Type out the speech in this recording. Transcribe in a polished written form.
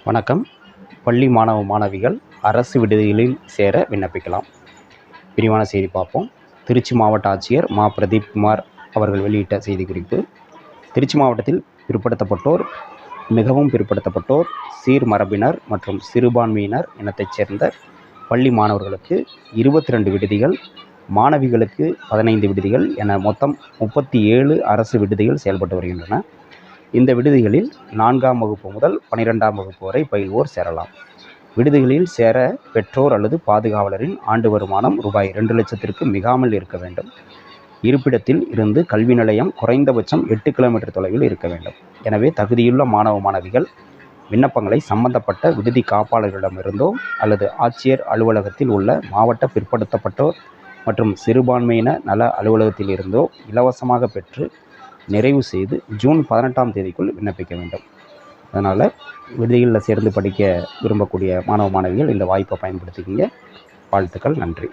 வணக்கம். பள்ளி மாணவ மாணவிகள் அரசு விடுதிகளில் சேர விண்ணப்பிக்கலாம். விரிவான செய்தி பார்ப்போம். திருச்சி மாவட்ட ஆட்சியர் மா. பிரதீப் குமார் அவர்கள் வெளியிட்ட செய்திக்குறிப்பு. திருச்சி மாவட்டத்தில் பிற்படுத்தப்பட்டோர், மிகவும் பிற்படுத்தப்பட்டோர், சீர்மரபினர் மற்றும் சிறுபான்மையினர் இனத்தைச் சேர்ந்த பள்ளி மாணவர்களுக்கு 22 விடுதிகள், மாணவிகளுக்கு 15 விடுதிகள் என மொத்தம் 37 அரசு விடுதிகள் செயல்பட்டு வருகின்றன. இந்த விடுதிகளில் 4ஆம் வகுப்பு முதல் 12ஆம் வகுப்பு வரை பயில்வோர் சேரலாம். விடுதிகளில் சேர பெற்றோர் அல்லது பாதுகாவலரின் ஆண்டு வருமானம் ரூபாய் 2 லட்சத்திற்கு மிகாமல் இருக்க வேண்டும். இருப்பிடத்தில் இருந்து கல்வி நிலையம் குறைந்தபட்சம் 8 கிலோமீட்டர் தொலைவில் இருக்க வேண்டும். எனவே தகுதியுள்ள மாணவ மாணவிகள் விண்ணப்பங்களை சம்பந்தப்பட்ட விடுதி காப்பாளர்களிடமிருந்தோ அல்லது ஆட்சியர் அலுவலகத்தில் உள்ள மாவட்ட பிற்படுத்தப்பட்டோர் மற்றும் சிறுபான்மையின நல அலுவலகத்தில் இருந்தோ இலவசமாக பெற்று நிறைவு செய்து ஜூன் 18ஆம் தேதிக்குள் விண்ணப்பிக்க வேண்டும். அதனால் விடுதிகளில் சேர்ந்து படிக்க விரும்பக்கூடிய மாணவ மாணவிகள் இந்த வாய்ப்பை பயன்படுத்திக்கிங்க. வாழ்த்துக்கள். நன்றி.